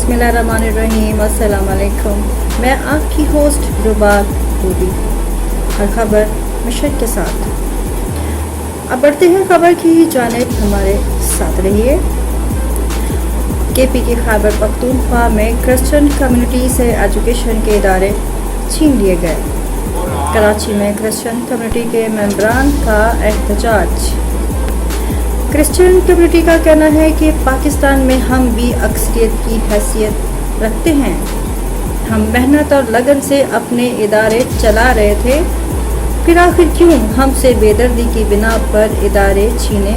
बिस्मिल्लाहिर्रहमानिर्रहीम, अस्सलाम वालेकुम। मैं आपकी होस्ट रुबाब रूबी, हर खबर मिशन के साथ। अब बढ़ते हैं खबर की जानिब, हमारे साथ रहिए। केपी के खैबर पख्तूनख्वा में क्रिश्चियन कम्युनिटी से एजुकेशन के इदारे छीन लिए गए। कराची में क्रिश्चियन कम्युनिटी के मेंबरान का एहतजाज। क्रिश्चियन कम्युनिटी का कहना है कि पाकिस्तान में हम भी अक्सरियत की हैसियत रखते हैं। हम मेहनत और लगन से अपने इदारे चला रहे थे, फिर आखिर क्यों हमसे बेदर्दी की बिना पर इदारे छीने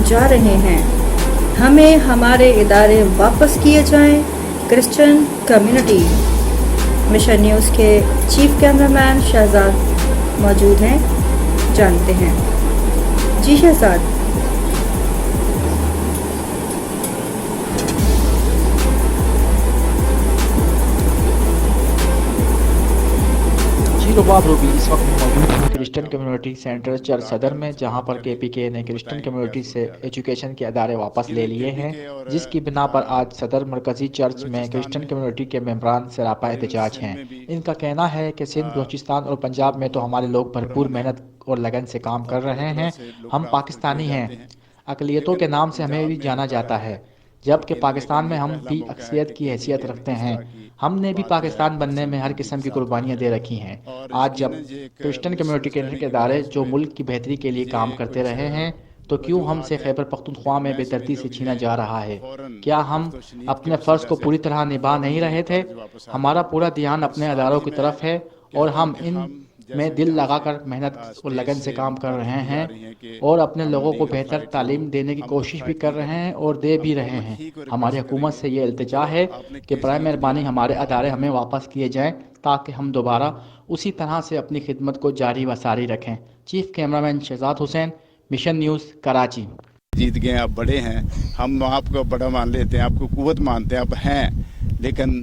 जा रहे हैं। हमें हमारे इदारे वापस किए जाएं। Christian community. मिशन न्यूज़ के चीफ कैमरामैन शहजाद मौजूद हैं, जानते हैं। जी शहजाद। रुबाब रूबी इस वक्त मौजूद है क्रिश्चियन कम्युनिटी सेंटर चर्च सदर में, जहां पर केपीके ने क्रिश्चियन कम्युनिटी से एजुकेशन के अदारे वापस ले लिए हैं, जिसकी बिना पर आज सदर मरकजी चर्च में क्रिश्चियन कम्युनिटी के मेंबरान सरापा एहतजाज हैं। इनका कहना है कि सिंध, बलूचिस्तान और पंजाब में तो हमारे लोग भरपूर मेहनत और लगन से काम कर रहे हैं। हम पाकिस्तानी हैं, अक़लियतों के नाम से हमें भी जाना जाता है, जबकि पाकिस्तान में हम भी अक्सरियत की हैसियत रखते हैं। हमने भी पाकिस्तान बनने में हर किस्म की कुर्बानियाँ दे रखी हैं। आज जब क्रिश्चियन कम्युनिटी के इदारे जो मुल्क की बेहतरी के लिए काम करते रहे हैं, तो क्यों हमसे खैबर पख्तूनख्वा में बेदर्दी से छीना जा रहा है। क्या हम अपने फ़र्ज़ को पूरी तरह निभा नहीं रहे थे। हमारा पूरा ध्यान अपने अदारों की तरफ है और हम इन में दिल लगाकर मेहनत और लगन से काम कर रहे हैं और अपने लोगों को बेहतर तालीम देने की कोशिश भी कर रहे हैं और दे भी रहे हैं। हमारी हुकूमत से ये इल्तिजा है कि बराए मेहरबानी हमारे अदारे हमें वापस किए जाएं, ताकि हम दोबारा उसी तरह से अपनी खिदमत को जारी व सारी रखें। Chief cameraman Shahzad Hussain, mission news, Karachi. जीत गए, आप बड़े हैं, हम आपको बड़ा मान लेते हैं, आपको कुव्वत मानते हैं, आप हैं, लेकिन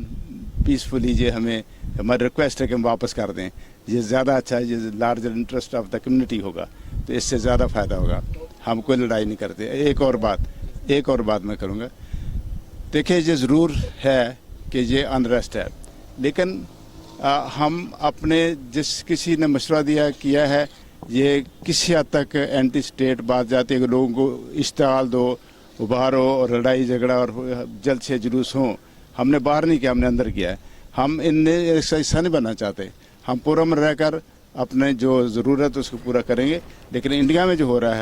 पीसफुली ये हमें हमारी रिक्वेस्ट है कि हम वापस कर दें। ये ज़्यादा अच्छा है, ये larger interest of the community होगा, तो इससे ज़्यादा फ़ायदा होगा। हम कोई लड़ाई नहीं करते। एक और बात मैं करूँगा। देखिए, ये ज़रूर है कि ये अनरेस्ट है, लेकिन हम अपने जिस किसी ने मशवरा किया है, ये किसी हद तक एंटी स्टेट बात जाती है कि लोगों को इश्तिहाल दो, उभारो और लड़ाई झगड़ा और जल्द से जुलूस हों। हमने बाहर नहीं किया, हमने अंदर किया है। हम इनने ऐसा हिस्सा नहीं बनना चाहते। हम पूरा में रहकर अपने जो ज़रूरत उसको पूरा करेंगे, लेकिन इंडिया में जो हो रहा है